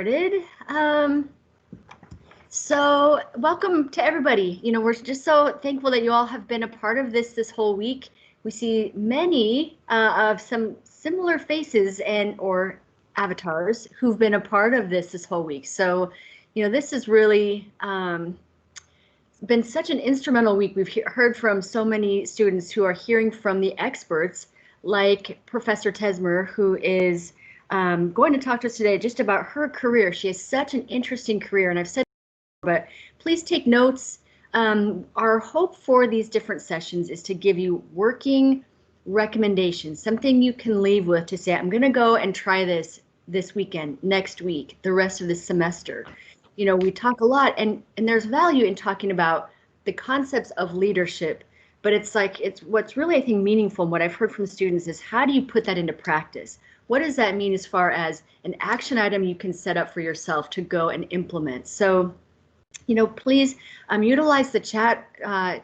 Started. So welcome to everybody. We're just so thankful that you all have been a part of this whole week. We see many of some similar faces and or avatars who've been a part of this whole week. So, this has really been such an instrumental week. We've heard from so many students who are hearing from the experts, like Professor Tesmer, who is going to talk to us today just about her career. She has such an interesting career, and I've said, but please take notes. Our hope for these different sessions is to give you working recommendations, something you can leave with to say, I'm going to go and try this weekend, next week, the rest of this semester. We talk a lot, and there's value in talking about the concepts of leadership, but it's what's really, I think, meaningful, and what I've heard from students is, how do you put that into practice? What does that mean as far as an action item you can set up for yourself to go and implement? So, please utilize the chat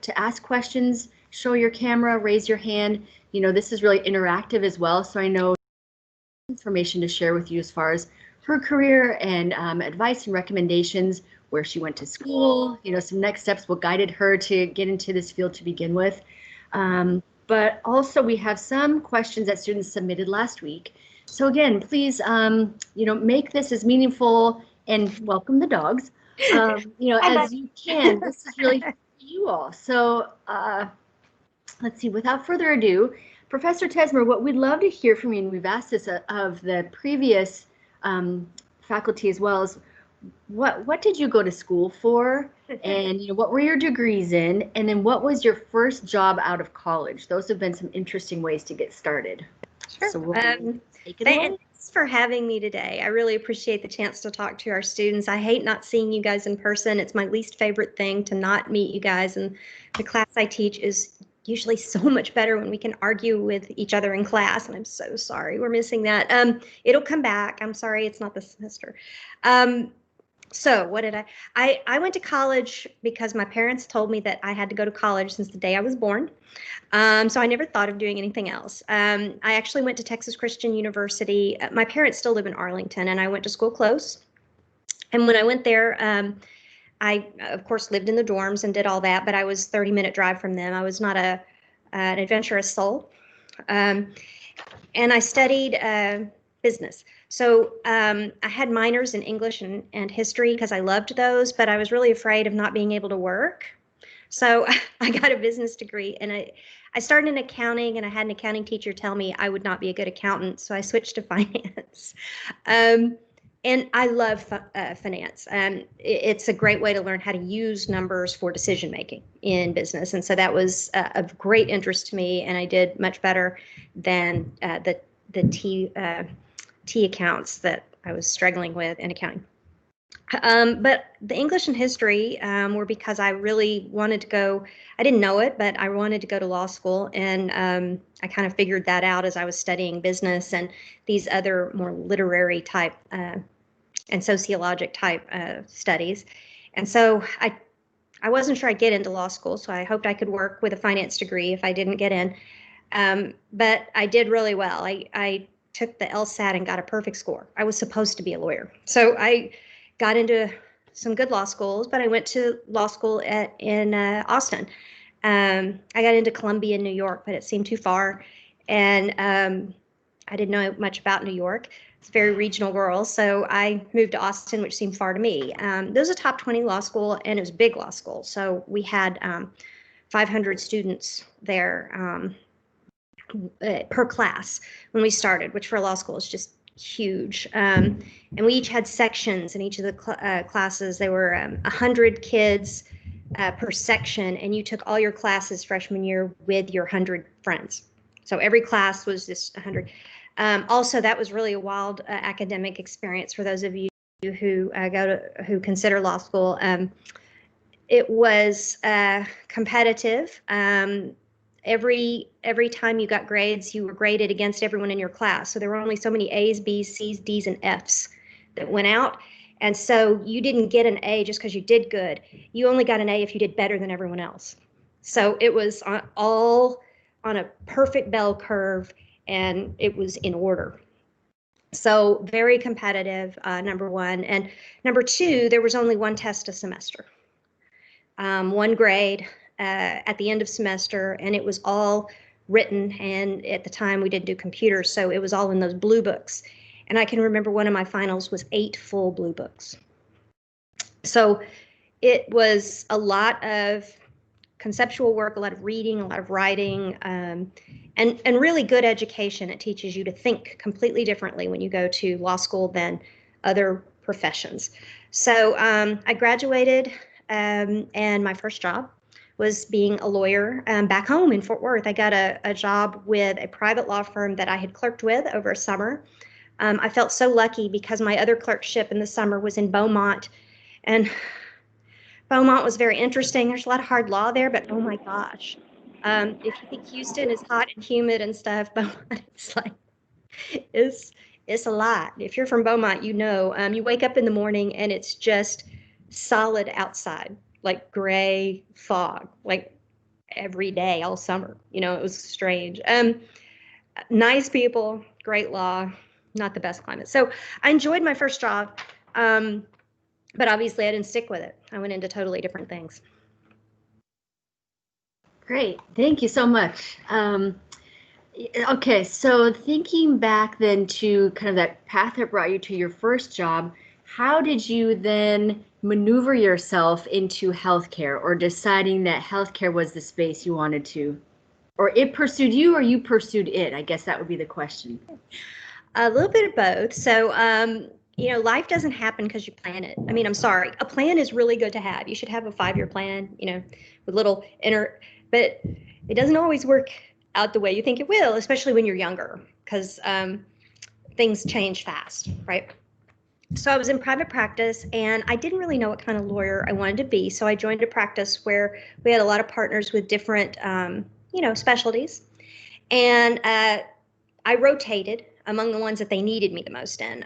to ask questions, show your camera, raise your hand. This is really interactive as well, so I know information to share with you as far as her career and advice and recommendations, where she went to school, some next steps, what guided her to get into this field to begin with. But also we have some questions that students submitted last week. So again, please, make this as meaningful, and welcome the dogs, as you can. This is really for you all. So let's see, without further ado, Professor Tesmer, what we'd love to hear from you, and we've asked this of the previous faculty as well, is what did you go to school for, and what were your degrees in, and then what was your first job out of college? Those have been some interesting ways to get started. Sure. So we'll take it away. Thanks for having me today. I really appreciate the chance to talk to our students. I hate not seeing you guys in person. It's my least favorite thing to not meet you guys, and the class I teach is usually so much better when we can argue with each other in class, and I'm so sorry we're missing that. It'll come back. I'm sorry it's not this semester. So what did I went to college because my parents told me that I had to go to college since the day I was born. So I never thought of doing anything else. I actually went to Texas Christian University. My parents still live in Arlington, and I went to school close. And when I went there, I, of course, lived in the dorms and did all that, but I was 30-minute drive from them. I was not an adventurous soul. And I studied business. So I had minors in English and history because I loved those, but I was really afraid of not being able to work. So I got a business degree, and I started in accounting, and I had an accounting teacher tell me I would not be a good accountant, so I switched to finance. And I love finance. It's a great way to learn how to use numbers for decision making in business. And so that was of great interest to me, and I did much better than the T accounts that I was struggling with in accounting. But the English and history were because I really wanted to go. I didn't know it, but I wanted to go to law school, and I kind of figured that out as I was studying business and these other more literary type and sociologic type studies. And so I wasn't sure I'd get into law school, so I hoped I could work with a finance degree if I didn't get in. But I did really well. I took the LSAT and got a perfect score. I was supposed to be a lawyer. So I got into some good law schools, but I went to law school in Austin. I got into Columbia in New York, but it seemed too far. And I didn't know much about New York. It's a very regional rural. So I moved to Austin, which seemed far to me. There was a top 20 law school, and it was a big law school. So we had 500 students there per class when we started, which for a law school is just huge. And we each had sections in each of the classes. There were 100 kids per section, and you took all your classes freshman year with your 100 friends. So every class was just 100. Also, that was really a wild academic experience for those of you who who consider law school. It was competitive. Every time you got grades, you were graded against everyone in your class. So there were only so many A's, B's, C's, D's, and F's that went out. And so you didn't get an A just because you did good. You only got an A if you did better than everyone else. So it was all on a perfect bell curve, and it was in order. So very competitive, number one. And number two, there was only one test a semester, one grade at the end of semester, and it was all written. And at the time, we didn't do computers, so it was all in those blue books. And I can remember one of my finals was 8 full blue books. So it was a lot of conceptual work, a lot of reading, a lot of writing, and really good education. It teaches you to think completely differently when you go to law school than other professions. So I graduated, and my first job was being a lawyer back home in Fort Worth. I got a job with a private law firm that I had clerked with over a summer. I felt so lucky because my other clerkship in the summer was in Beaumont, and Beaumont was very interesting. There's a lot of hard law there, but oh my gosh. If you think Houston is hot and humid and stuff, Beaumont is like, it's a lot. If you're from Beaumont, you know, you wake up in the morning and it's just solid outside, like gray fog, like every day, all summer. You know, it was strange. Nice people, great law, not the best climate. So I enjoyed my first job. But obviously I didn't stick with it. I went into totally different things. Great, thank you so much. Okay, so thinking back then to kind of that path that brought you to your first job, how did you then maneuver yourself into healthcare, or deciding that healthcare was the space you wanted to, or it pursued you or you pursued it? I guess that would be the question. A little bit of both. So, you know, life doesn't happen because you plan it. I mean, I'm sorry. A plan is really good to have. You should have a 5-year plan, you know, with little but it doesn't always work out the way you think it will, especially when you're younger, because things change fast, right? So I was in private practice and I didn't really know what kind of lawyer I wanted to be. So I joined a practice where we had a lot of partners with different, you know, specialties. And I rotated among the ones that they needed me the most in.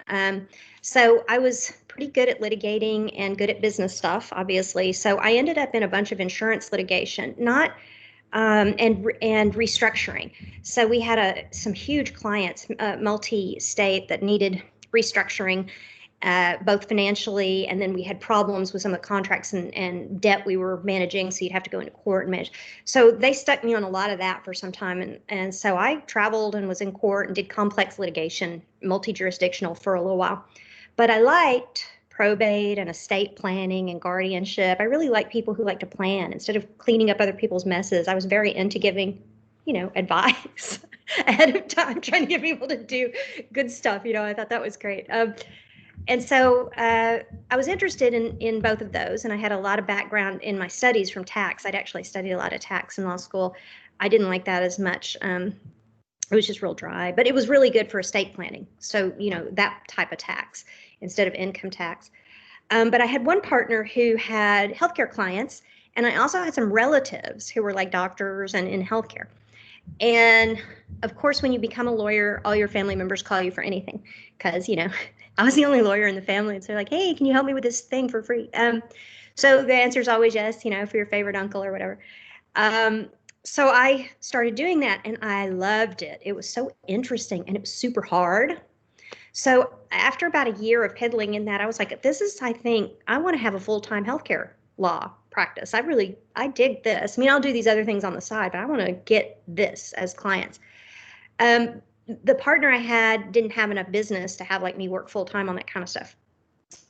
So I was pretty good at litigating and good at business stuff, obviously. So I ended up in a bunch of insurance litigation, not and restructuring. So we had some huge clients, multi-state, that needed restructuring, both financially, and then we had problems with some of the contracts and debt we were managing, so you'd have to go into court and manage. So they stuck me on a lot of that for some time, and so I traveled and was in court and did complex litigation, multi-jurisdictional, for a little while. But I liked probate and estate planning and guardianship. I really like people who like to plan instead of cleaning up other people's messes. I was very into giving, you know, advice ahead of time, trying to get people to do good stuff. You know, I thought that was great. And so I was interested in both of those, and I had a lot of background in my studies from tax. I'd actually studied a lot of tax in law school. I didn't like that as much. It was just real dry, but it was really good for estate planning. So, you know, that type of tax instead of income tax. But I had one partner who had healthcare clients, and I also had some relatives who were like doctors and in healthcare. And of course, when you become a lawyer, all your family members call you for anything because, you know, I was the only lawyer in the family. And so they're like, hey, can you help me with this thing for free? So the answer is always yes, you know, for your favorite uncle or whatever. So I started doing that and I loved it. It was so interesting and it was super hard. So after about a year of peddling in that, I was like, I think I want to have a full-time healthcare law practice. I dig this. I mean, I'll do these other things on the side, but I want to get this as clients. The partner I had didn't have enough business to have like me work full time on that kind of stuff.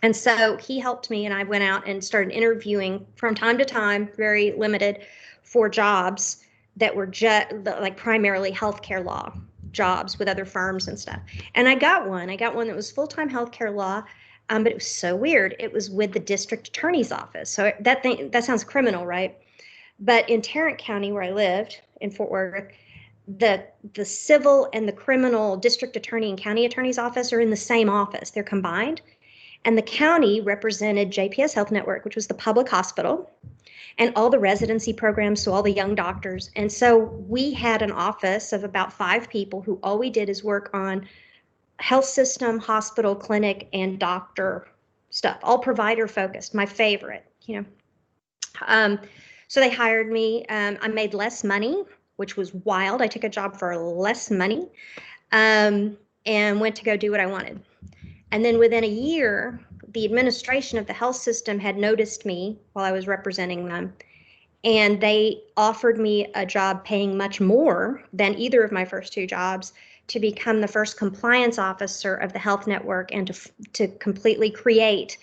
And so he helped me and I went out and started interviewing from time to time, very limited, for jobs that were like primarily healthcare law jobs with other firms and stuff. And I got one that was full-time healthcare law, but it was so weird. It was with the district attorney's office. So that sounds criminal, right? But in Tarrant County, where I lived in Fort Worth, the civil and the criminal district attorney and county attorney's office are in the same office. They're combined. And the county represented JPS Health Network, which was the public hospital, and all the residency programs, so all the young doctors. And so we had an office of about 5 people who all we did is work on health system, hospital, clinic, and doctor stuff, all provider focused, my favorite, you know. So they hired me. I made less money, which was wild. I took a job for less money. and went to go do what I wanted. And then within a year, the administration of the health system had noticed me while I was representing them, and they offered me a job paying much more than either of my first two jobs to become the first compliance officer of the health network and to completely create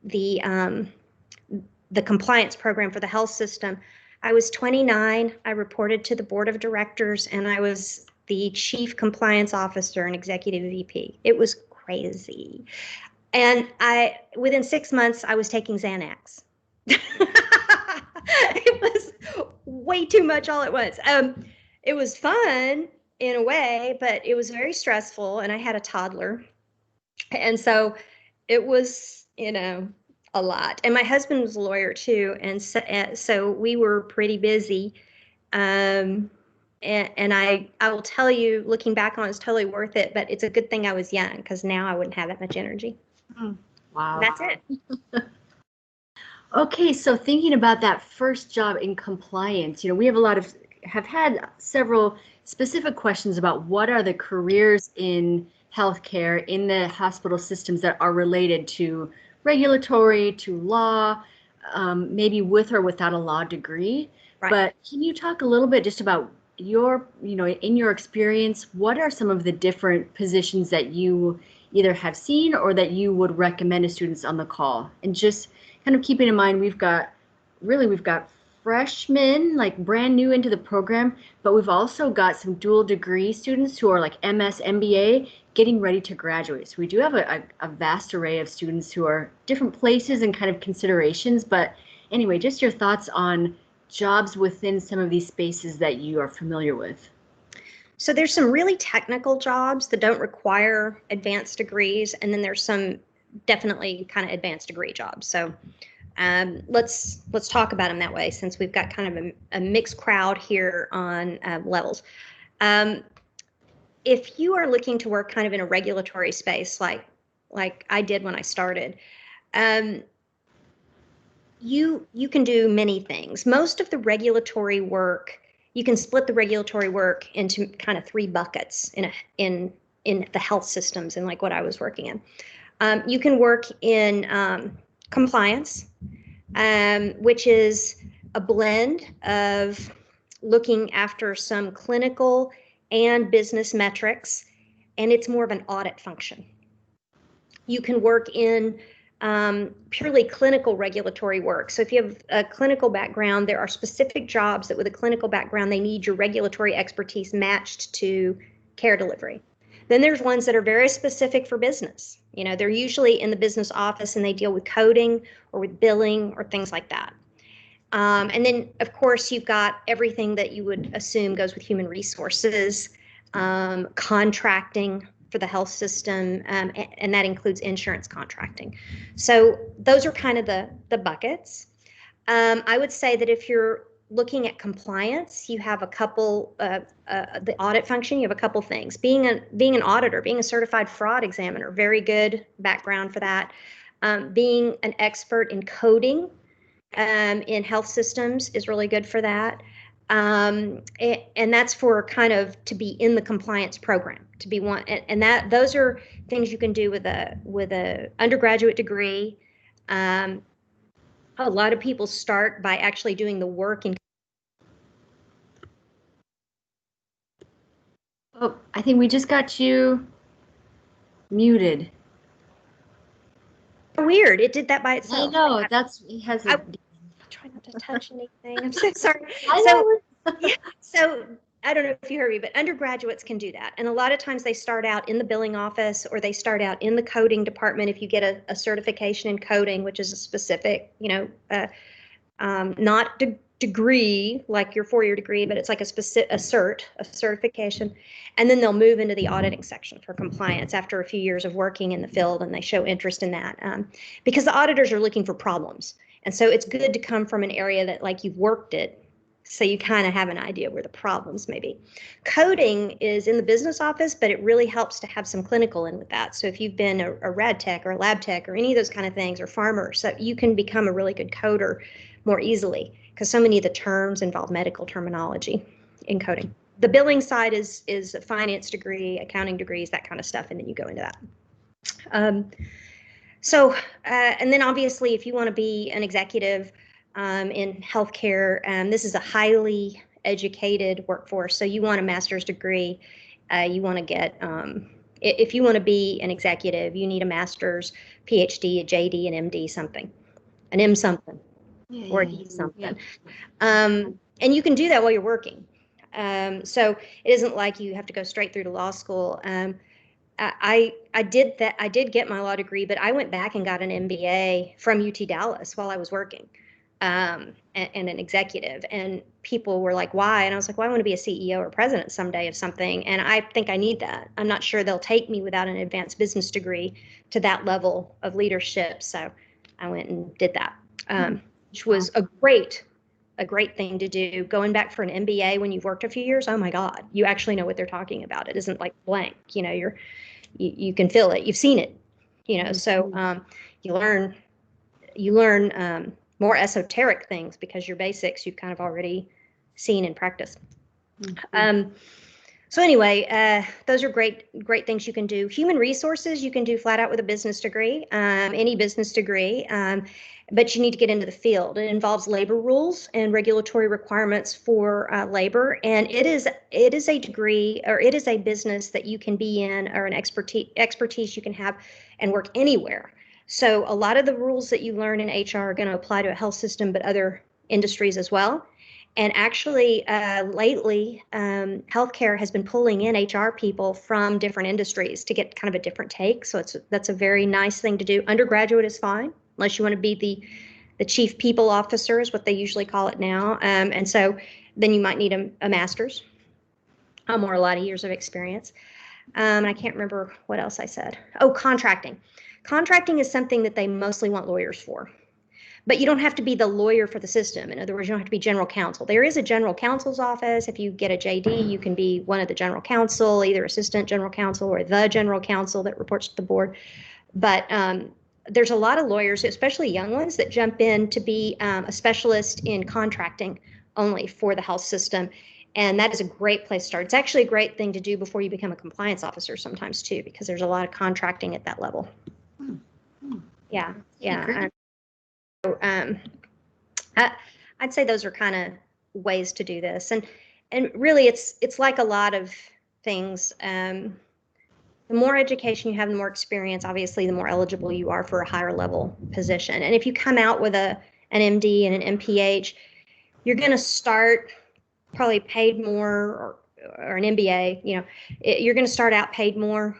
the compliance program for the health system. I was 29. I reported to the board of directors, and I was the chief compliance officer and executive VP. It was crazy. And within 6 months, I was taking Xanax. It was way too much all at once. It was fun in a way, but it was very stressful, and I had a toddler. And so it was, a lot. And my husband was a lawyer too, and so we were pretty busy. And I will tell you, looking back on it, it's totally worth it, but it's a good thing I was young, because now I wouldn't have that much energy. Wow. That's it. Okay, so thinking about that first job in compliance, we have had several specific questions about what are the careers in healthcare, in the hospital systems that are related to regulatory, to law, maybe with or without a law degree. Right. But can you talk a little bit just about in your experience, what are some of the different positions that you either have seen or that you would recommend to students on the call? And just kind of keeping in mind, we've got freshmen, like brand new into the program, but we've also got some dual degree students who are like MS, MBA, getting ready to graduate. So we do have a vast array of students who are different places and kind of considerations. But anyway, just your thoughts on jobs within some of these spaces that you are familiar with. So there's some really technical jobs that don't require advanced degrees, and then there's some definitely kind of advanced degree jobs. So let's talk about them that way, since we've got kind of a mixed crowd here on levels. If you are looking to work kind of in a regulatory space, like I did when I started, you can do many things. Most of the regulatory work, you can split the regulatory work into kind of three buckets in the health systems, and like what I was working in. You can work in compliance, which is a blend of looking after some clinical and business metrics, and it's more of an audit function. You can work in purely clinical regulatory work. So if you have a clinical background, there are specific jobs that with a clinical background, they need your regulatory expertise matched to care delivery. Then there's ones that are very specific for business. They're usually in the business office, and they deal with coding or with billing or things like that. And then, of course, you've got everything that you would assume goes with human resources, contracting for the health system, and that includes insurance contracting. So those are kind of the buckets. I would say that if you're looking at compliance, you have a couple, the audit function, you have a couple things. Being an auditor, being a certified fraud examiner, very good background for that. Being an expert in coding in health systems is really good for that. And that's for kind of to be in the compliance program, to be one, and that those are things you can do with a undergraduate degree. A lot of people start by actually doing the work in. Oh, I think we just got you muted. Weird. It did that by itself. I know. It has a. Try not to touch anything. I'm so sorry. So I don't know if you heard me, but undergraduates can do that. And a lot of times they start out in the billing office, or they start out in the coding department. If you get a certification in coding, which is a specific, not degree like your 4-year degree, but it's like a certification. And then they'll move into the auditing section for compliance after a few years of working in the field, and they show interest in that because the auditors are looking for problems. And so it's good to come from an area that like you've worked it, so you kind of have an idea where the problems may be. Coding is in the business office, but it really helps to have some clinical in with that. So if you've been a rad tech or a lab tech or any of those kind of things, or farmer, so you can become a really good coder more easily, because so many of the terms involve medical terminology in coding. the billing side is a finance degree, accounting degrees, that kind of stuff, and then you go into that. And then obviously, if you want to be an executive in healthcare, this is a highly educated workforce. So you want a master's degree. You want to get, if you want to be an executive, you need a master's, PhD, a JD, an MD, something, an M something, or a D something. And you can do that while you're working. So it isn't like you have to go straight through to law school. I did that. I did get my law degree, but I went back and got an MBA from UT Dallas while I was working, and an executive. And people were like, "Why?" And I was like, "Well, I want to be a CEO or president someday of something, and I think I need that. I'm not sure they'll take me without an advanced business degree to that level of leadership." So I went and did that, which was a great thing to do. Going back for an MBA when you've worked a few years, oh my God, you actually know what they're talking about. It isn't like blank, you can feel it, you've seen it, so you learn more esoteric things because your basics you've kind of already seen in practice. So anyway, those are great things you can do. Human resources, you can do flat out with a business degree, any business degree, but you need to get into the field. It involves labor rules and regulatory requirements for labor, and it is a degree, or it is a business that you can be in, or an expertise you can have and work anywhere. So a lot of the rules that you learn in HR are going to apply to a health system, but other industries as well. And actually, lately, healthcare has been pulling in HR people from different industries to get kind of a different take. So that's a very nice thing to do. Undergraduate is fine, unless you want to be the chief people officer, is what they usually call it now. And so then you might need a master's, or a lot of years of experience. And I can't remember what else I said. Oh, contracting. Contracting is something that they mostly want lawyers for. But you don't have to be the lawyer for the system. In other words, you don't have to be general counsel. There is a general counsel's office. If you get a JD, you can be one of the general counsel, either assistant general counsel or the general counsel that reports to the board. But there's a lot of lawyers, especially young ones, that jump in to be a specialist in contracting only for the health system. And that is a great place to start. It's actually a great thing to do before you become a compliance officer sometimes too, because there's a lot of contracting at that level. Yeah. I'd say those are kind of ways to do this, and really it's like a lot of things. The more education you have, the more experience, obviously, the more eligible you are for a higher level position. And if you come out with an MD and an MPH, you're going to start probably paid more, or an MBA. You're going to start out paid more.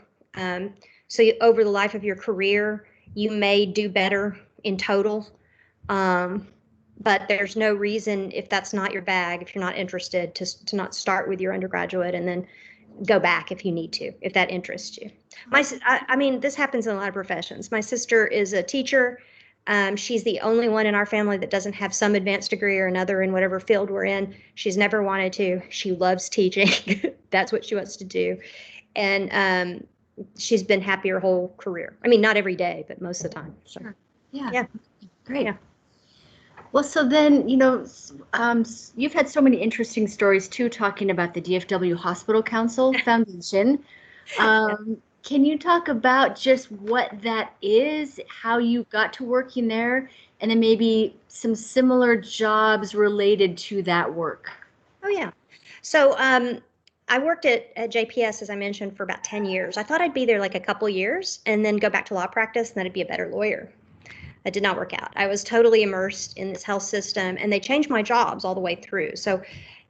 So over the life of your career, you may do better in total. But there's no reason, if that's not your bag, if you're not interested, to not start with your undergraduate and then go back if you need to, if that interests you. I mean, this happens in a lot of professions. My sister is a teacher. She's the only one in our family that doesn't have some advanced degree or another in whatever field we're in. She's never wanted to. She loves teaching. That's what she wants to do. And she's been happy her whole career. I mean, not every day, but most of the time. So. Sure. Yeah. Yeah. Great. Yeah. Well, so then, you've had so many interesting stories too, talking about the DFW Hospital Council Foundation. Can you talk about just what that is, how you got to working there, and then maybe some similar jobs related to that work? Oh, yeah. So I worked at JPS, as I mentioned, for about 10 years. I thought I'd be there like a couple years and then go back to law practice, and then I'd be a better lawyer. That did not work out. I was totally immersed in this health system, and they changed my jobs all the way through. So,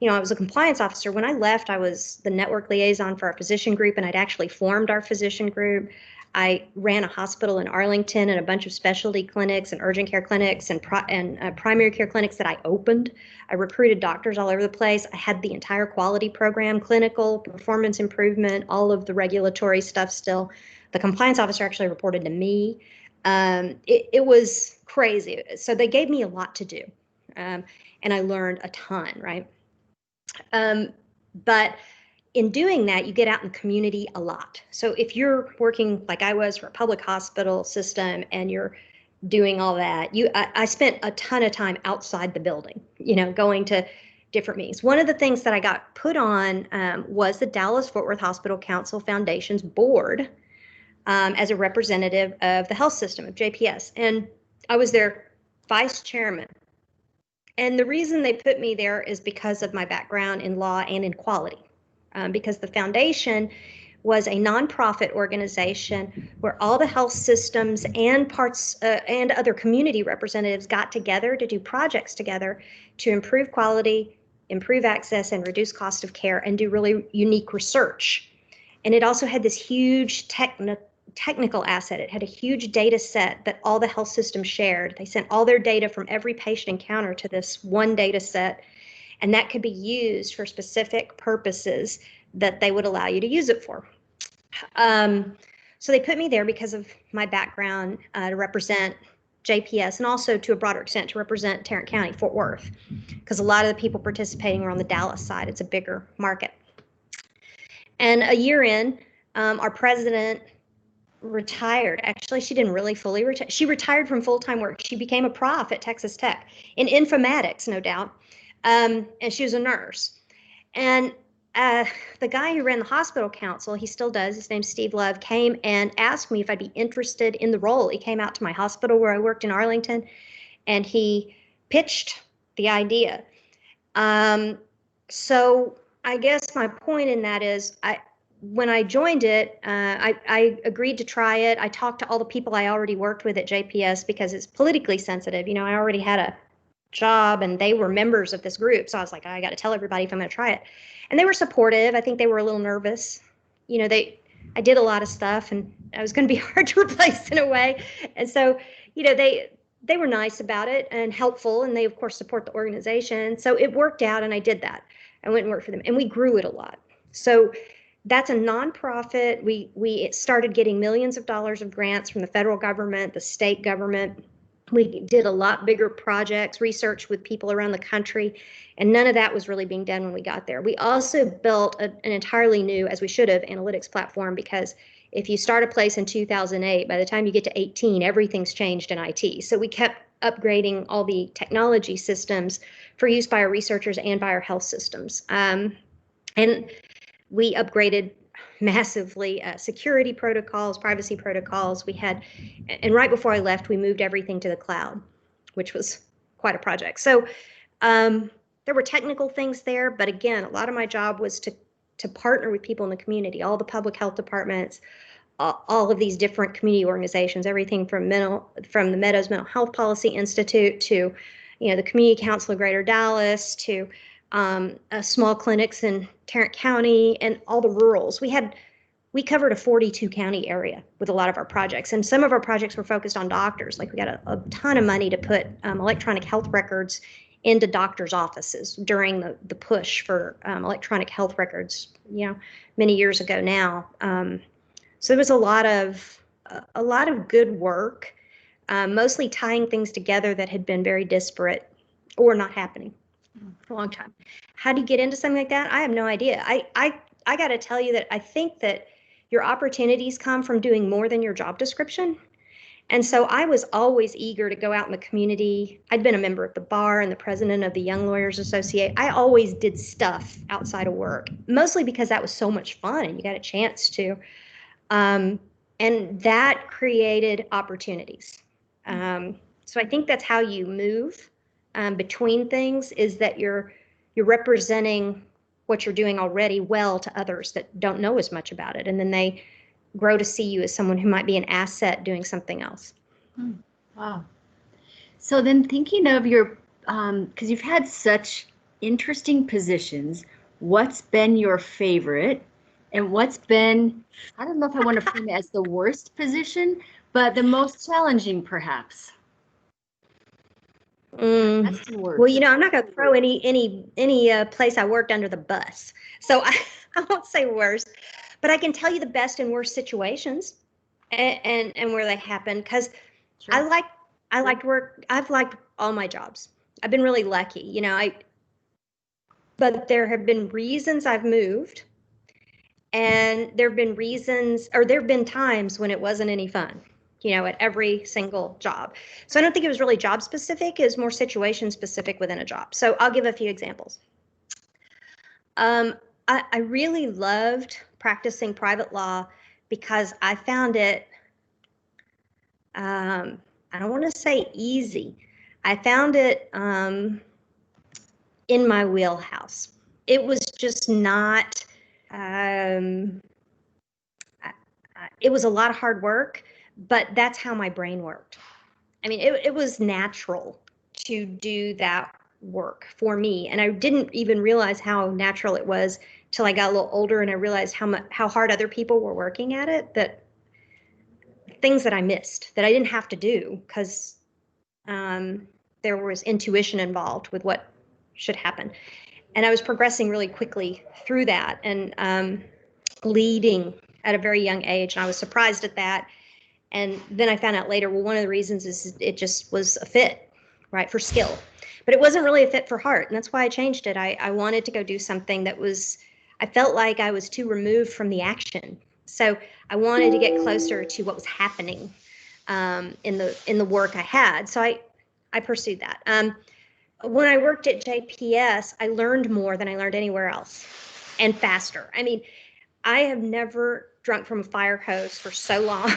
I was a compliance officer. When I left, I was the network liaison for our physician group, and I'd actually formed our physician group. I ran a hospital in Arlington and a bunch of specialty clinics and urgent care clinics and primary care clinics that I opened. I recruited doctors all over the place. I had the entire quality program, clinical, performance improvement, all of the regulatory stuff still. The compliance officer actually reported to me. It was crazy. So they gave me a lot to do, and I learned a ton, right? But in doing that, you get out in the community a lot. So if you're working like I was for a public hospital system and you're doing all that, I spent a ton of time outside the building, going to different meetings. One of the things that I got put on was the Dallas-Fort Worth Hospital Council Foundation's board as a representative of the health system of JPS. And I was their vice chairman. And the reason they put me there is because of my background in law and in quality, because the foundation was a nonprofit organization where all the health systems and parts and other community representatives got together to do projects together to improve quality, improve access, and reduce cost of care, and do really unique research. And it also had this huge technical asset. It had a huge data set that all the health systems shared. They sent all their data from every patient encounter to this one data set, and that could be used for specific purposes that they would allow you to use it for. So they put me there because of my background to represent JPS, and also to a broader extent to represent Tarrant County, Fort Worth, because a lot of the people participating were on the Dallas side. It's a bigger market. And a year in, our president retired. Actually, she didn't really fully retire. She retired from full-time work. She became a prof at Texas Tech in informatics, no doubt. And she was a nurse. And the guy who ran the hospital council, he still does, his name's Steve Love, came and asked me if I'd be interested in the role. He came out to my hospital where I worked in Arlington, and he pitched the idea. So I guess my point in that is, when I joined it, I agreed to try it. I talked to all the people I already worked with at JPS because it's politically sensitive. You know, I already had a job and they were members of this group. So I was like, I got to tell everybody if I'm going to try it. And they were supportive. I think they were a little nervous. You know, I did a lot of stuff and I was going to be hard to replace in a way. And so, you know, they were nice about it and helpful. And they, of course, support the organization. So it worked out and I did that. I went and worked for them and we grew it a lot. So that's a nonprofit. We started getting millions of dollars of grants from the federal government, the state government. We did a lot bigger projects, research with people around the country, and none of that was really being done when we got there. We also built an entirely new, as we should have, analytics platform, because if you start a place in 2008, by the time you get to 18, everything's changed in IT. So we kept upgrading all the technology systems for use by our researchers and by our health systems. And we upgraded massively security protocols, privacy protocols. We had, and right before I left, we moved everything to the cloud, which was quite a project. So there were technical things there, but again, a lot of my job was to partner with people in the community, all the public health departments, all of these different community organizations, everything from the Meadows Mental Health Policy Institute to, you know, the Community Council of Greater Dallas to small clinics in Tarrant County and all the rurals. We covered a 42 county area with a lot of our projects, and some of our projects were focused on doctors. Like we got a ton of money to put electronic health records into doctors' offices during the push for electronic health records, you know, many years ago now. So there was a lot of good work, mostly tying things together that had been very disparate or not happening for a long time. How do you get into something like that? I have no idea. I got to tell you that I think that your opportunities come from doing more than your job description. And so I was always eager to go out in the community. I'd been a member of the bar and the president of the Young Lawyers Association. I always did stuff outside of work, mostly because that was so much fun and you got a chance to. And that created opportunities. So I think that's how you move between things, is that you're representing what you're doing already well to others that don't know as much about it. And then they grow to see you as someone who might be an asset doing something else. Wow. So then thinking of your, because you've had such interesting positions, what's been your favorite and what's been, I don't know if I want to frame it as the worst position, but the most challenging perhaps? That's two words. Well, you know, I'm not going to throw any place I worked under the bus. So I won't say worst, but I can tell you the best and worst situations and where they happen, because sure. I liked work. I've liked all my jobs. I've been really lucky, you know, but there have been reasons I've moved, and there have been times when it wasn't any fun, you know, at every single job. So I don't think it was really job specific. It was more situation specific within a job. So I'll give a few examples. I really loved practicing private law because I found it, I don't want to say easy. I found it in my wheelhouse. It was just not, um, it was a lot of hard work, but that's how my brain worked. I mean, it was natural to do that work for me. And I didn't even realize how natural it was till I got a little older and I realized how hard other people were working at it, that things that I missed that I didn't have to do because there was intuition involved with what should happen. And I was progressing really quickly through that and leading at a very young age. And I was surprised at that. And then I found out later, well, one of the reasons is it just was a fit, right, for skill. But it wasn't really a fit for heart. And that's why I changed it. I wanted to go do something that was, I felt like I was too removed from the action. So I wanted to get closer to what was happening in the work I had. So I pursued that. When I worked at JPS, I learned more than I learned anywhere else and faster. I mean, I have never drunk from a fire hose for so long.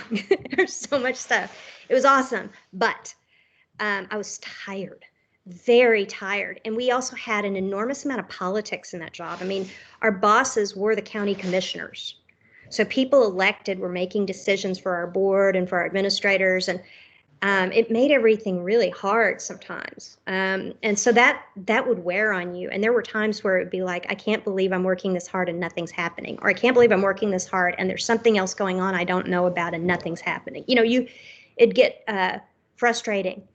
There's so much stuff. It was awesome, but I was tired, very tired. And we also had an enormous amount of politics in that job. I mean, our bosses were the county commissioners. So people elected were making decisions for our board and for our administrators, and it made everything really hard sometimes. And so that would wear on you. And there were times where it would be like, I can't believe I'm working this hard and nothing's happening. Or I can't believe I'm working this hard and there's something else going on I don't know about and nothing's happening. You know, it'd get frustrating.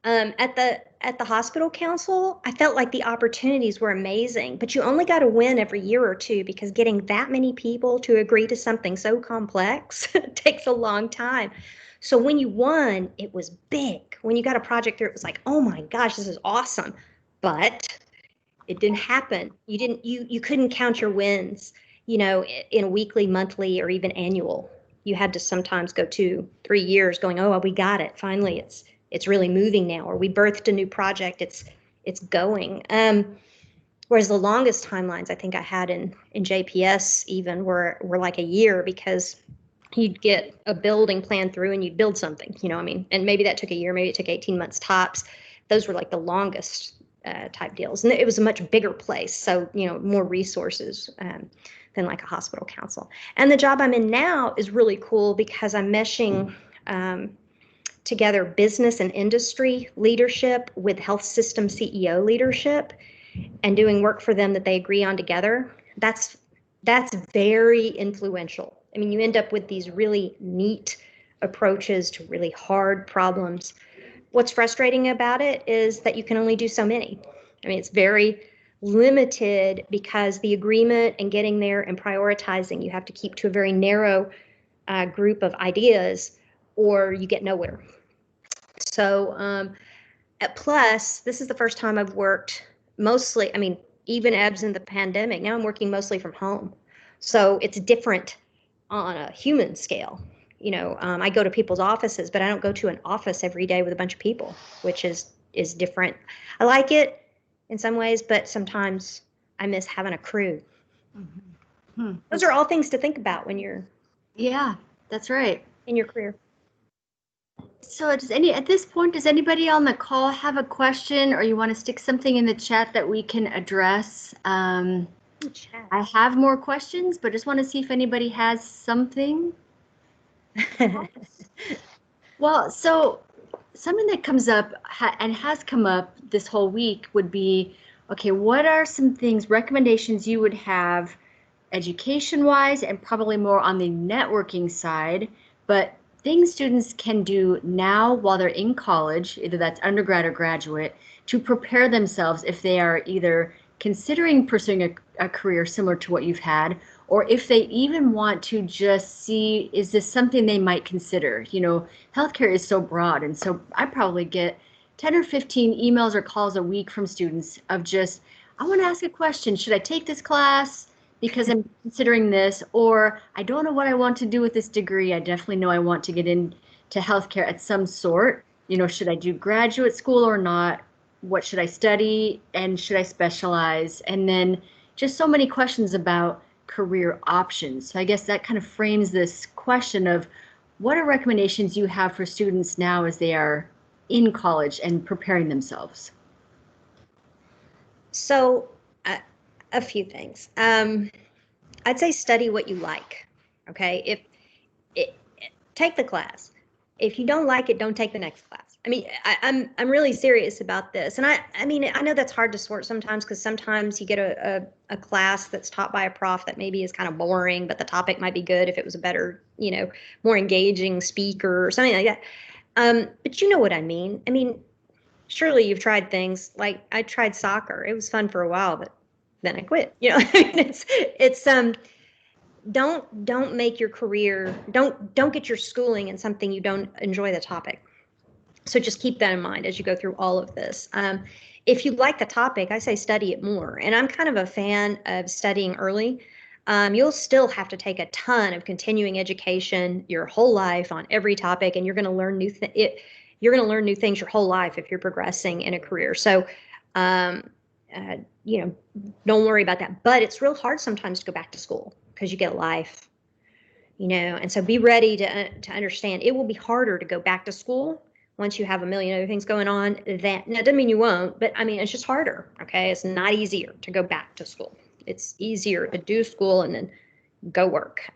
At the hospital council, I felt like the opportunities were amazing, but you only got to win every year or two because getting that many people to agree to something so complex takes a long time. So when you won, it was big. When you got a project through, it was like, oh my gosh, this is awesome. But it didn't happen. You couldn't count your wins, you know, in a weekly, monthly, or even annual. You had to sometimes go 2-3 years going, oh, well, we got it. Finally, it's really moving now, or we birthed a new project. It's going. Whereas the longest timelines I think I had in JPS even were like a year, because you'd get a building plan through and you'd build something, you know, I mean, and maybe that took a year, maybe it took 18 months tops. Those were like the longest type deals. And it was a much bigger place. So, you know, more resources than like a hospital council. And the job I'm in now is really cool because I'm meshing together business and industry leadership with health system CEO leadership and doing work for them that they agree on together. That's very influential. I mean, you end up with these really neat approaches to really hard problems. What's frustrating about it is that you can only do so many. I mean, it's very limited because the agreement and getting there and prioritizing, you have to keep to a very narrow group of ideas or you get nowhere. So at Plus, this is the first time I've worked mostly, I mean, even absent the pandemic, now I'm working mostly from home. So it's different on a human scale. You know, I go to people's offices, but I don't go to an office every day with a bunch of people, which is different. I like it in some ways, but sometimes I miss having a crew. Mm-hmm. Those are all things to think about when you're that's right, in your career. So at this point, does anybody on the call have a question, or you want to stick something in the chat that we can address? I have more questions, but just want to see if anybody has something. Well, so something that comes up and has come up this whole week would be, okay, what are some things, recommendations you would have education-wise and probably more on the networking side, but things students can do now while they're in college, either that's undergrad or graduate, to prepare themselves if they are either considering pursuing a career similar to what you've had, or if they even want to just see, is this something they might consider? You know, healthcare is so broad, and so I probably get 10 or 15 emails or calls a week from students of just, I want to ask a question, should I take this class because I'm considering this, or I don't know what I want to do with this degree. I definitely know I want to get into healthcare at some sort. You know, should I do graduate school or not? what should I study and should I specialize? And then just so many questions about career options. So I guess that kind of frames this question of what are recommendations you have for students now as they are in college and preparing themselves? So, a few things. I'd say study what you like. Okay, if take the class. If you don't like it, don't take the next class. I mean, I'm really serious about this, and I mean, I know that's hard to sort sometimes because sometimes you get a class that's taught by a prof that maybe is kind of boring, but the topic might be good if it was a better, more engaging speaker or something like that. But you know what I mean. I mean, surely you've tried things like I tried soccer. It was fun for a while, but then I quit. I mean, it's don't make your career, don't get your schooling in something you don't enjoy the topic. So just keep that in mind as you go through all of this. If you like the topic, I say study it more. And I'm kind of a fan of studying early. You'll still have to take a ton of continuing education your whole life on every topic, and you're going to learn you're going to learn new things your whole life if you're progressing in a career. So, don't worry about that. But it's real hard sometimes to go back to school because you get life, and so be ready to understand it will be harder to go back to school once you have a million other things going on. That now doesn't mean you won't, but I mean, it's just harder. Okay. It's not easier to go back to school. It's easier to do school and then go work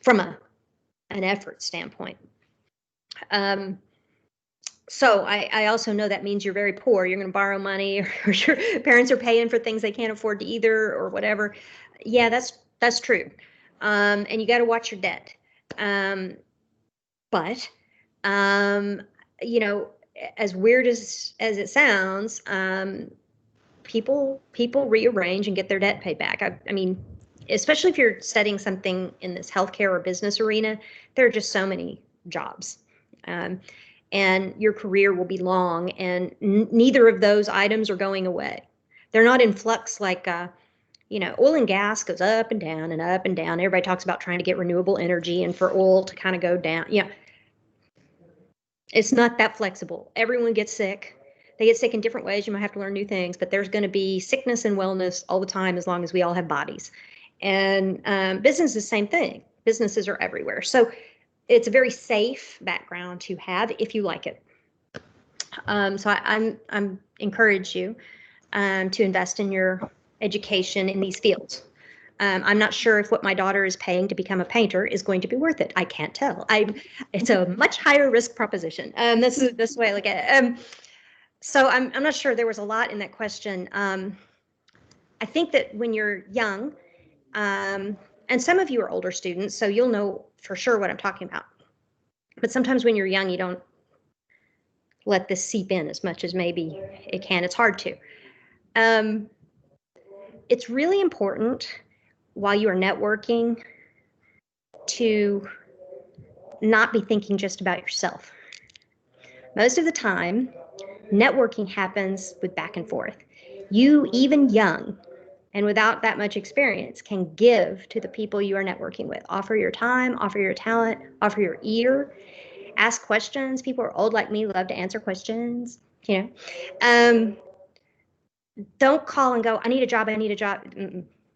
from an effort standpoint. So I also know that means you're very poor. You're going to borrow money, or your parents are paying for things they can't afford to either, or whatever. Yeah, that's true. And you got to watch your debt. But as weird as it sounds, people rearrange and get their debt paid back. I mean, especially if you're studying something in this healthcare or business arena, there are just so many jobs. And your career will be long, and neither of those items are going away. They're not in flux like oil and gas goes up and down and up and down. Everybody talks about trying to get renewable energy and for oil to kind of go down. It's not that flexible. Everyone gets sick. They get sick in different ways. You might have to learn new things, but there's going to be sickness and wellness all the time as long as we all have bodies. And business is the same thing. Businesses are everywhere. So it's a very safe background to have if you like it. So I'm encourage you to invest in your education in these fields. I'm not sure if what my daughter is paying to become a painter is going to be worth it. I can't tell. It's a much higher risk proposition. This is the way I look at it. So I'm not sure. There was a lot in that question. I think that when you're young, and some of you are older students, so you'll know for sure what I'm talking about. But sometimes when you're young, you don't let this seep in as much as maybe it can. It's hard to. It's really important while you are networking to not be thinking just about yourself. Most of the time, networking happens with back and forth. You, even young and without that much experience, can give to the people you are networking with. Offer your time, offer your talent, offer your ear, ask questions. People are old like me, love to answer questions, Don't call and go, I need a job, I need a job.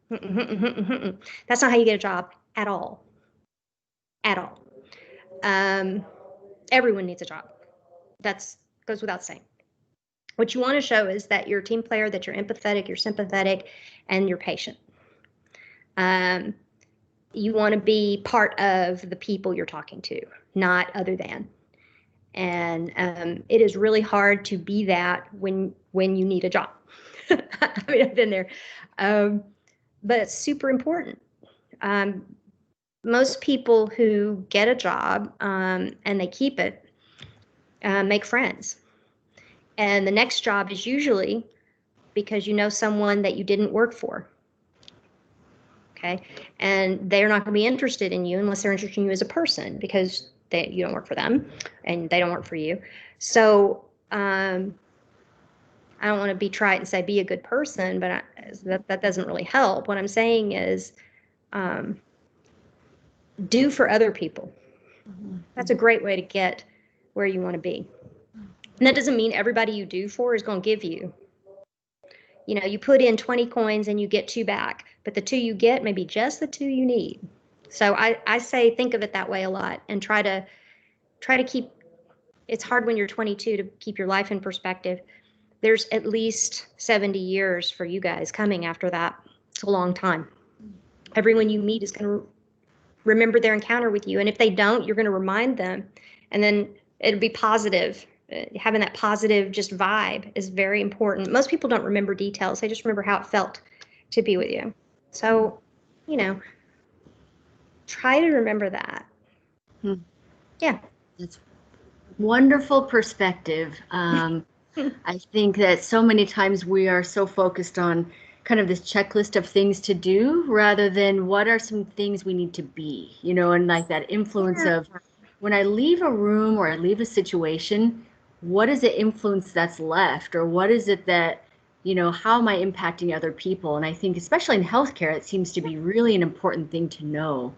That's not how you get a job at all. At all. Everyone needs a job. That goes without saying. What you want to show is that you're a team player, that you're empathetic, you're sympathetic, and you're patient. You want to be part of the people you're talking to, not other than. And it is really hard to be that when you need a job. I mean, I've been there. But it's super important. Most people who get a job and they keep it make friends. And the next job is usually because you know someone that you didn't work for. Okay. And they're not going to be interested in you unless they're interested in you as a person because you don't work for them and they don't work for you. So I don't want to be trite and say be a good person, but that doesn't really help. What I'm saying is do for other people. That's a great way to get where you want to be. And that doesn't mean everybody you do for is going to give you. You put in 20 coins and you get 2 back, but the 2 you get may be just the 2 you need. So I say think of it that way a lot, and try to keep, it's hard when you're 22 to keep your life in perspective. There's at least 70 years for you guys coming after that. It's a long time. Everyone you meet is going to remember their encounter with you. And if they don't, you're going to remind them. And then it'll be positive. Having that positive just vibe is very important. Most people don't remember details. They just remember how it felt to be with you. So, try to remember that. Yeah. That's wonderful perspective. I think that so many times we are so focused on kind of this checklist of things to do rather than what are some things we need to be, and like that influence of when I leave a room or I leave a situation, what is the influence that's left, or what is it that, how am I impacting other people? And I think especially in healthcare, it seems to be really an important thing to know.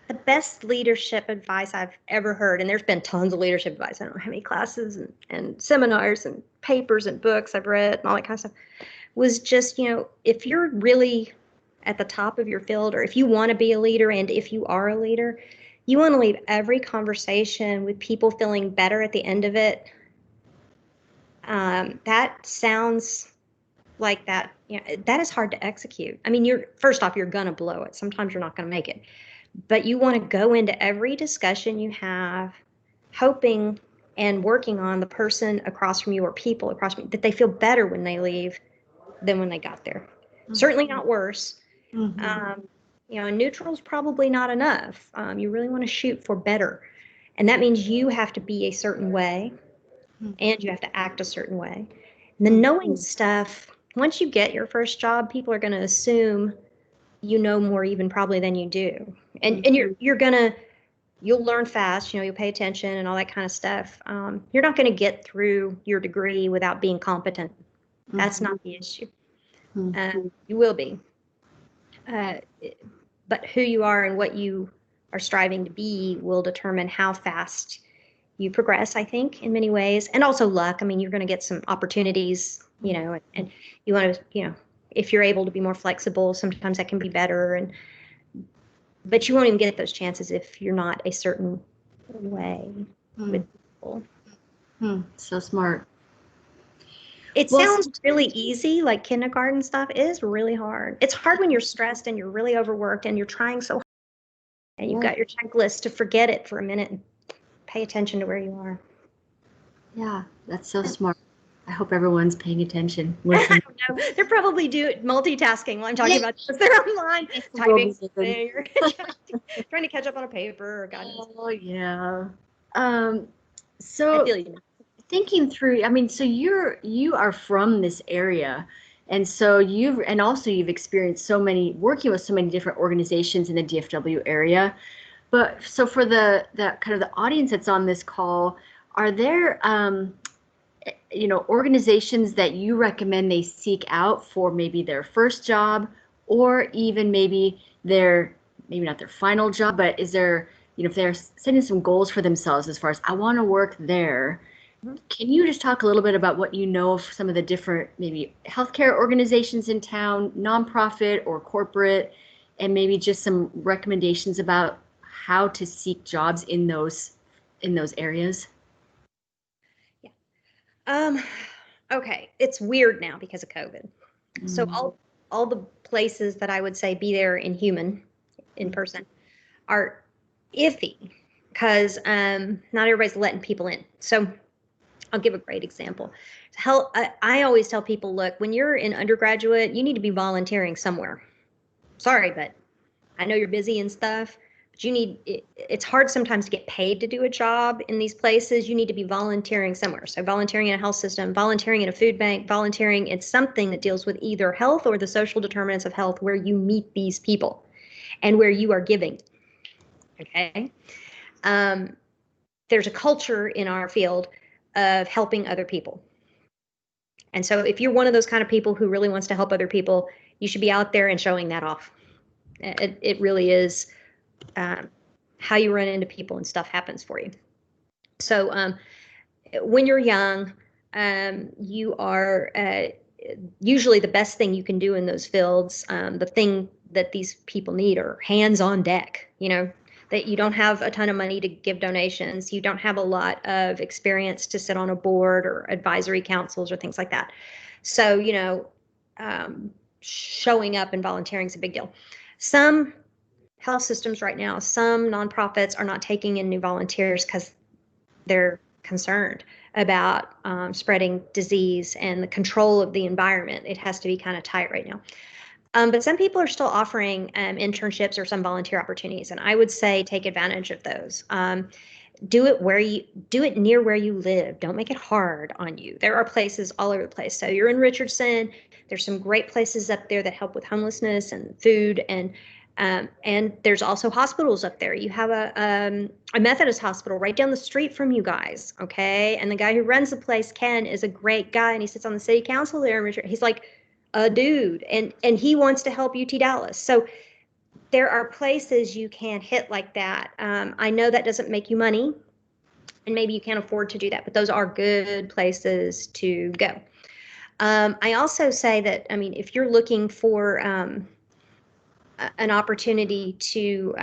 The best leadership advice I've ever heard, and there's been tons of leadership advice. I don't know how many classes and seminars and papers and books I've read and all that kind of stuff, was just, if you're really at the top of your field, or if you want to be a leader, and if you are a leader, you want to leave every conversation with people feeling better at the end of it. That sounds like that, that is hard to execute. I mean, first off, you're going to blow it. Sometimes you're not going to make it. But you want to go into every discussion you have hoping and working on the person across from you, or people across from you, that they feel better when they leave than when they got there. Mm-hmm. Certainly not worse. Mm-hmm. Neutral is probably not enough. You really want to shoot for better. And that means you have to be a certain way, mm-hmm. and you have to act a certain way. And the knowing stuff, once you get your first job, people are going to assume you know more even probably than you do. And you'll learn fast, you'll pay attention and all that kind of stuff. You're not going to get through your degree without being competent. That's not the issue. You will be. But who you are and what you are striving to be will determine how fast you progress, I think, in many ways. And also luck. I mean, you're going to get some opportunities, and you want to, if you're able to be more flexible, sometimes that can be better. But you won't even get those chances if you're not a certain way with people. So smart. It sounds really easy, like kindergarten stuff is really hard. It's hard when you're stressed and you're really overworked and you're trying so hard, and you've got your checklist to forget it for a minute and pay attention to where you are. Yeah, that's so smart. I hope everyone's paying attention. I don't know. They're probably multitasking while I'm talking about this. They're online typing something or trying to catch up on a paper or God knows. Oh, yeah. So I feel you. Thinking through, I mean, so you are from this area, and so you've experienced working with so many different organizations in the DFW area. But so for the kind of the audience that's on this call, are there organizations that you recommend they seek out for maybe their first job, or even maybe not their final job, but is there, if they're setting some goals for themselves as far as I want to work there, can you just talk a little bit about what you know of some of the different maybe healthcare organizations in town, nonprofit or corporate, and maybe just some recommendations about how to seek jobs in those areas? Okay, it's weird now because of COVID. So all the places that I would say be there in person are iffy because not everybody's letting people in. So I'll give a great example. I always tell people, look, when you're in undergraduate, you need to be volunteering somewhere. Sorry, but I know you're busy and stuff. It's hard sometimes to get paid to do a job in these places. You need to be volunteering somewhere. So volunteering in a health system, volunteering in a food bank, volunteering in something that deals with either health or the social determinants of health, where you meet these people and where you are giving. Okay. There's a culture in our field of helping other people. And so if you're one of those kind of people who really wants to help other people, you should be out there and showing that off. It really is how you run into people and stuff happens for you. So when you're young, you are usually the best thing you can do in those fields. The thing that these people need are hands on deck, that you don't have a ton of money to give donations. You don't have a lot of experience to sit on a board or advisory councils or things like that. So, showing up and volunteering is a big deal. Some health systems right now, some nonprofits are not taking in new volunteers because they're concerned about spreading disease and the control of the environment. It has to be kind of tight right now. But some people are still offering internships or some volunteer opportunities, and I would say take advantage of those. Do it near where you live. Don't make it hard on you. There are places all over the place. So you're in Richardson. There's some great places up there that help with homelessness and food, and there's also hospitals up there. You have a Methodist hospital right down the street from you guys, okay? And the guy who runs the place, Ken, is a great guy, and he sits on the city council there in Richardson. He's like a dude, and he wants to help UT Dallas. So there are places you can hit like that. I know that doesn't make you money, and maybe you can't afford to do that, but those are good places to go. I also say that, if you're looking for an opportunity to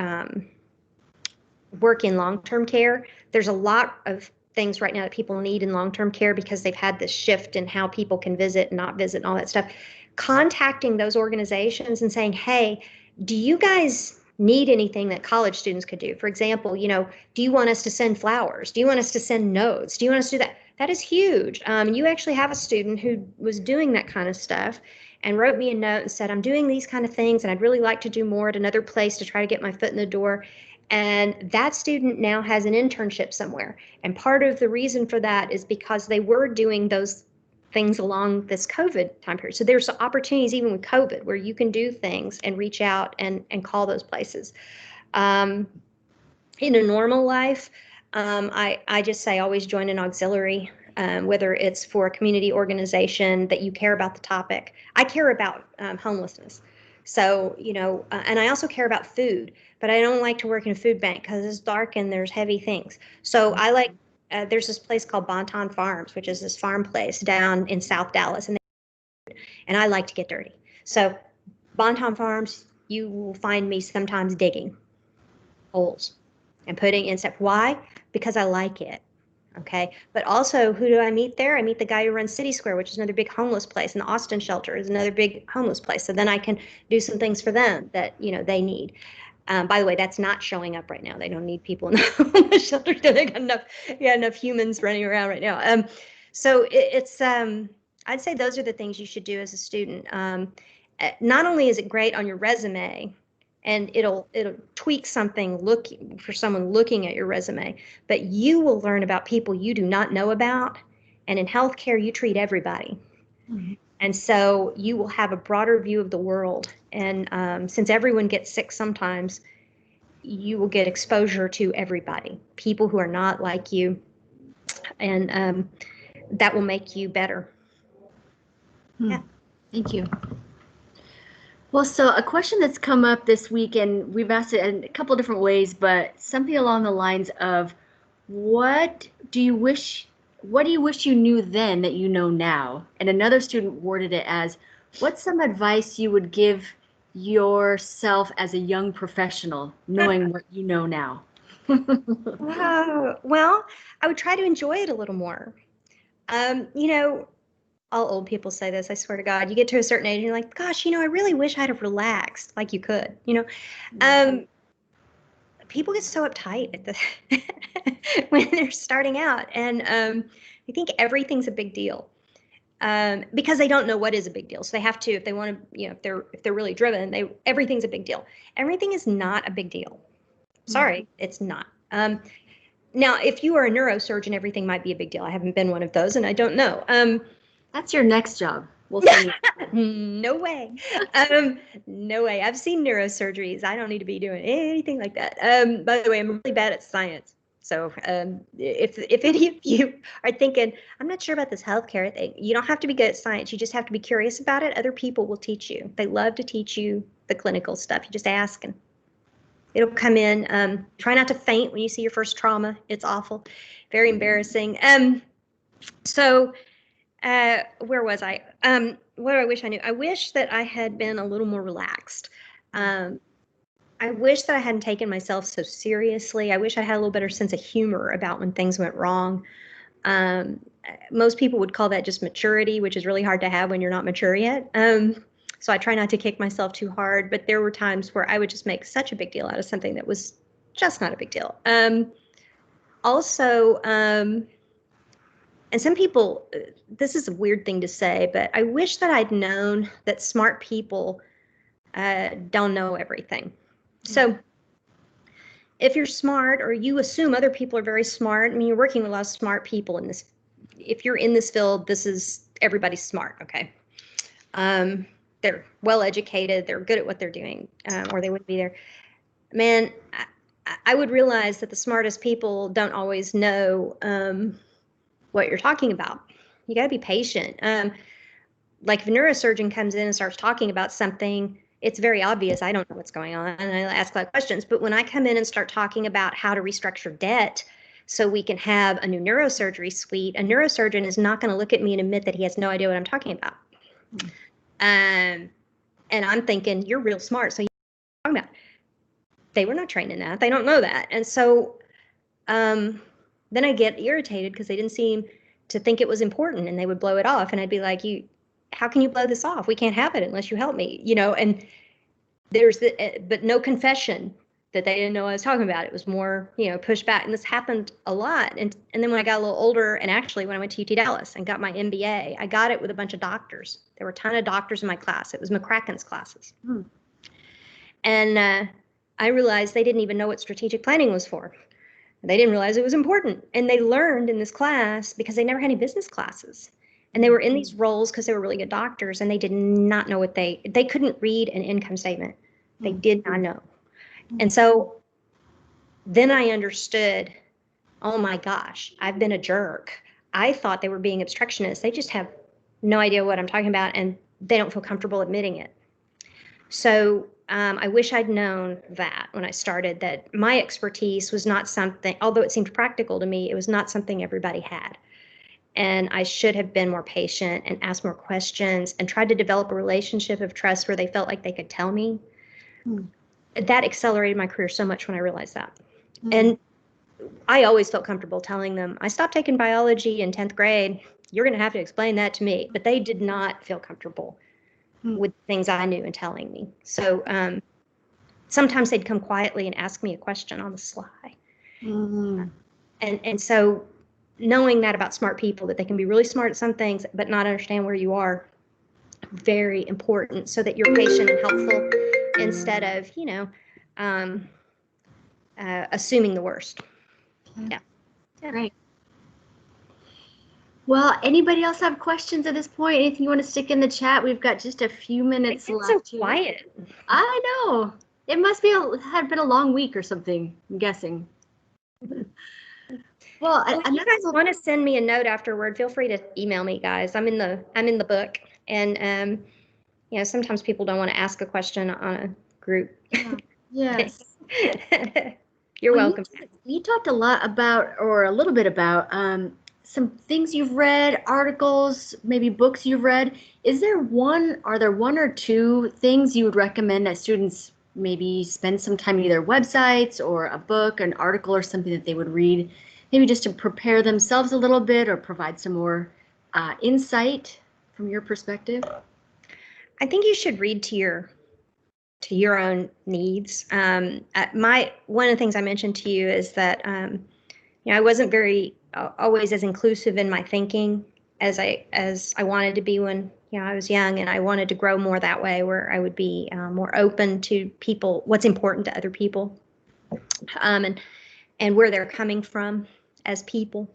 work in long-term care, there's a lot of things right now that people need in long-term care because they've had this shift in how people can visit and not visit and all that stuff. Contacting those organizations and saying, hey, do you guys need anything that college students could do? For example, do you want us to send flowers? Do you want us to send notes? Do you want us to do that? That is huge. You actually have a student who was doing that kind of stuff and wrote me a note and said, I'm doing these kind of things and I'd really like to do more at another place to try to get my foot in the door. And that student now has an internship somewhere. And part of the reason for that is because they were doing those things along this COVID time period. So there's opportunities even with COVID where you can do things and reach out and call those places. In a normal life, I just say always join an auxiliary, whether it's for a community organization that you care about the topic. I care about homelessness. So, and I also care about food, but I don't like to work in a food bank because it's dark and there's heavy things. So I like, there's this place called Bonton Farms, which is this farm place down in South Dallas. And I like to get dirty. So Bonton Farms, you will find me sometimes digging holes and putting in stuff. Why? Because I like it. Okay. But also, who do I meet there? I meet the guy who runs City Square, which is another big homeless place, and the Austin Shelter is another big homeless place. So then I can do some things for them that, they need. By the way, that's not showing up right now. They don't need people in the homeless shelter. They got enough humans running around right now. So it's I'd say those are the things you should do as a student. Not only is it great on your resume, and it'll tweak something for someone looking at your resume, but you will learn about people you do not know about. And in healthcare, you treat everybody. Mm-hmm. And so you will have a broader view of the world. And since everyone gets sick sometimes, you will get exposure to everybody, people who are not like you. And that will make you better. Yeah. Thank you. Well, so a question that's come up this week, and we've asked it in a couple of different ways, but something along the lines of, what do you wish you knew then that you know now? And another student worded it as, what's some advice you would give yourself as a young professional, knowing what you know now? Well, I would try to enjoy it a little more. All old people say this, I swear to God. You get to a certain age and you're like, gosh, I really wish I'd have relaxed like you could, People get so uptight when they're starting out. And I think everything's a big deal because they don't know what is a big deal. So they have to, if they want to, if they're really driven, everything's a big deal. Everything is not a big deal. Sorry, it's not. Now, if you are a neurosurgeon, everything might be a big deal. I haven't been one of those and I don't know. That's your next job. We'll see. No way. No way. I've seen neurosurgeries. I don't need to be doing anything like that. By the way, I'm really bad at science. So if any of you are thinking, I'm not sure about this healthcare thing, you don't have to be good at science. You just have to be curious about it. Other people will teach you. They love to teach you the clinical stuff. You just ask and it'll come in. Try not to faint when you see your first trauma. It's awful. Very embarrassing. So Where was I? What do I wish I knew? I wish that I had been a little more relaxed. I wish that I hadn't taken myself so seriously. I wish I had a little better sense of humor about when things went wrong. Most people would call that just maturity, which is really hard to have when you're not mature yet. So I try not to kick myself too hard, but there were times where I would just make such a big deal out of something that was just not a big deal. Also, and some people, this is a weird thing to say, but I wish that I'd known that smart people don't know everything. So if you're smart, or you assume other people are very smart, I mean, you're working with a lot of smart people in this. If you're in this field, everybody's smart, okay? They're well educated, they're good at what they're doing, or they wouldn't be there. Man, I would realize that the smartest people don't always know what you're talking about. You got to be patient. Like if a neurosurgeon comes in and starts talking about something, it's very obvious I don't know what's going on, and I ask a lot of questions. But when I come in and start talking about how to restructure debt so we can have a new neurosurgery suite, a neurosurgeon is not going to look at me and admit that he has no idea what I'm talking about. And I'm thinking, you're real smart, so you know what I'm talking about. They were not trained in that. They don't know that. And so then I get irritated because they didn't seem to think it was important, and they would blow it off. And I'd be like, how can you blow this off? We can't have it unless you help me, and there's but no confession that they didn't know what I was talking about. It was more, pushback. And this happened a lot. And then when I got a little older, and actually when I went to UT Dallas and got my MBA, I got it with a bunch of doctors. There were a ton of doctors in my class. It was McCracken's classes. And I realized they didn't even know what strategic planning was for. They didn't realize it was important. And they learned in this class because they never had any business classes. And they were in these roles because they were really good doctors, and they did not know they couldn't read an income statement. They did not know. And so then I understood, oh my gosh, I've been a jerk. I thought they were being obstructionists. They just have no idea what I'm talking about, and they don't feel comfortable admitting it. So I wish I'd known that when I started, that my expertise was not something, although it seemed practical to me, it was not something everybody had. And I should have been more patient and asked more questions and tried to develop a relationship of trust where they felt like they could tell me. That accelerated my career so much when I realized that. And I always felt comfortable telling them, I stopped taking biology in 10th grade. You're going to have to explain that to me. But they did not feel comfortable with things I knew and telling me. So sometimes they'd come quietly and ask me a question on the sly. And so knowing that about smart people, that they can be really smart at some things but not understand where you are, very important, so that you're patient and helpful instead of assuming the worst. Yeah. Great. Well, anybody else have questions at this point? Anything you want to stick in the chat? We've got just a few minutes left. It's so quiet. I know. It must had been a long week or something, I'm guessing. Well, if you guys want to send me a note afterward, feel free to email me, guys. I'm in the book, and sometimes people don't want to ask a question on a group. Yes. You're welcome. You talked a little bit about some things you've read, articles, maybe books you've read. Are there one or two things you would recommend that students maybe spend some time in either websites or a book, an article, or something that they would read, maybe just to prepare themselves a little bit or provide some more insight from your perspective? I think you should read to your own needs. One of the things I mentioned to you is that I wasn't very always as inclusive in my thinking as I wanted to be when I was young, and I wanted to grow more that way, where I would be more open to people, what's important to other people, and where they're coming from as people.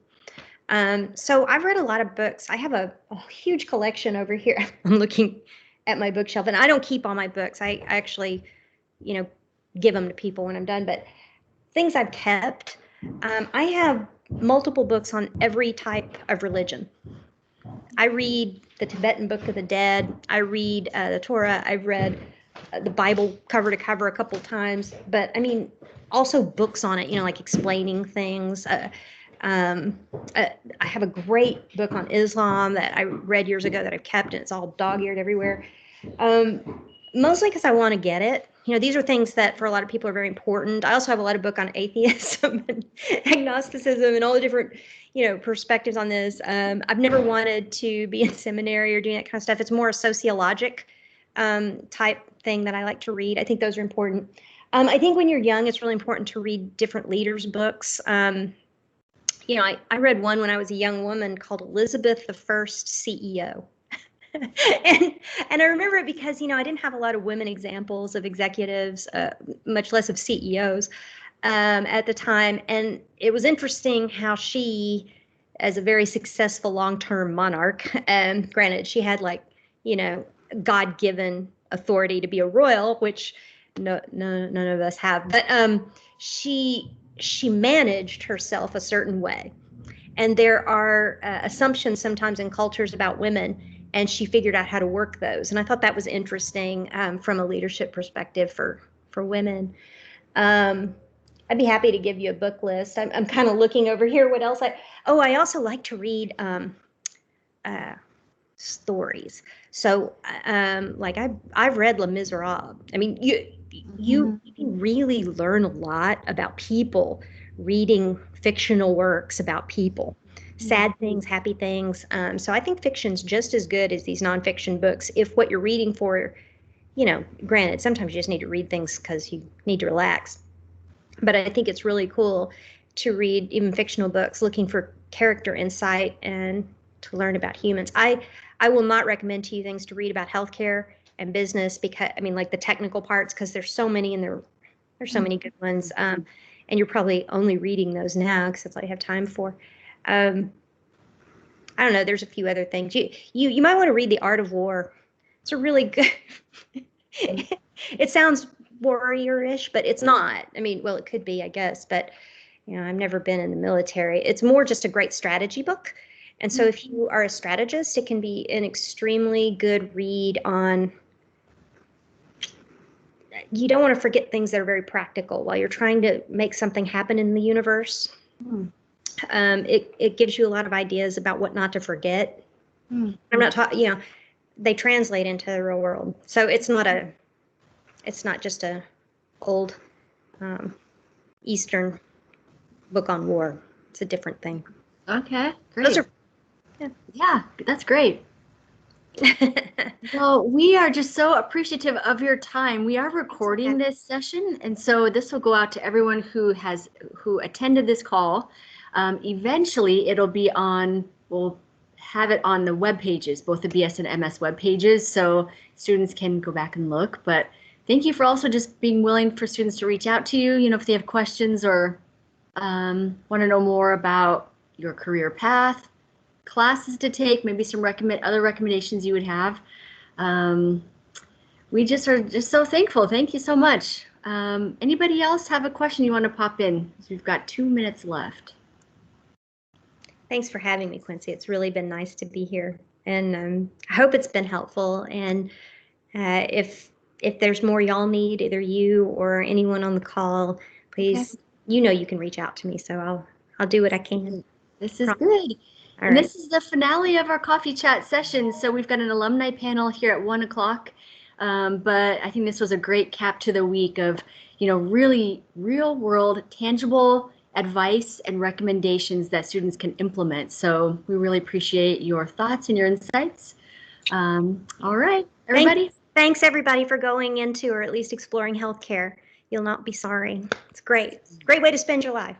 So I've read a lot of books. I have a huge collection over here. I'm looking at my bookshelf, and I don't keep all my books. I actually, give them to people when I'm done. But things I've kept, I have multiple books on every type of religion. I read the Tibetan Book of the Dead. I read the Torah. I've read the Bible cover to cover a couple times. But I mean, also books on it, like explaining things. I have a great book on Islam that I read years ago that I've kept, and it's all dog-eared everywhere. Mostly because I want to get it. These are things that for a lot of people are very important. I also have a lot of book on atheism and agnosticism and all the different, perspectives on this. I've never wanted to be in seminary or doing that kind of stuff. It's more a sociologic type thing that I like to read. I think those are important. I think when you're young, it's really important to read different leaders' books. I read one when I was a young woman called Elizabeth the First CEO. and I remember it because, I didn't have a lot of women examples of executives, much less of CEOs at the time. And it was interesting how she, as a very successful long-term monarch, granted, she had God-given authority to be a royal, which none of us have, but she managed herself a certain way. And there are assumptions sometimes in cultures about women, and she figured out how to work those. And I thought that was interesting from a leadership perspective for women. I'd be happy to give you a book list. I'm kind of looking over here. What else? I also like to read stories. So I've read Les Miserables. I mean, you can really learn a lot about people reading fictional works about people. Sad things, happy things. So I think fiction's just as good as these nonfiction books if what you're reading for, granted, sometimes you just need to read things because you need to relax. But I think it's really cool to read even fictional books looking for character insight and to learn about humans. I will not recommend to you things to read about healthcare and business because, like the technical parts, because there's so many and there's so many good ones. And you're probably only reading those now because that's all you have time for. I don't know. There's a few other things. You might want to read The Art of War. It's a really good. It sounds warrior-ish, but it's not. Well, it could be, I guess. But I've never been in the military. It's more just a great strategy book. And so if you are a strategist, it can be an extremely good read on. You don't want to forget things that are very practical while you're trying to make something happen in the universe. It gives you a lot of ideas about what not to forget. I'm not talking, they translate into the real world. So it's not just a old Eastern book on war. It's a different thing. Okay, great. Yeah, that's great. Well, we are just so appreciative of your time. We are recording this session, and so this will go out to everyone who attended this call. Eventually, it'll be we'll have it on the web pages, both the BS and MS web pages, so students can go back and look. But thank you for also just being willing for students to reach out to you, if they have questions or want to know more about your career path, classes to take, maybe some other recommendations you would have. We just are just so thankful. Thank you so much. Anybody else have a question you want to pop in? We've got 2 minutes left. Thanks for having me, Quincy. It's really been nice to be here, and I hope it's been helpful. And if there's more y'all need, either you or anyone on the call, please, you can reach out to me. So I'll do what I can. This is good. And this is the finale of our coffee chat session. So we've got an alumni panel here at 1 o'clock. But I think this was a great cap to the week of, really real world, tangible advice and recommendations that students can implement. So we really appreciate your thoughts and your insights. All right, everybody. Thanks everybody for going into or at least exploring healthcare. You'll not be sorry. It's great. Great way to spend your life.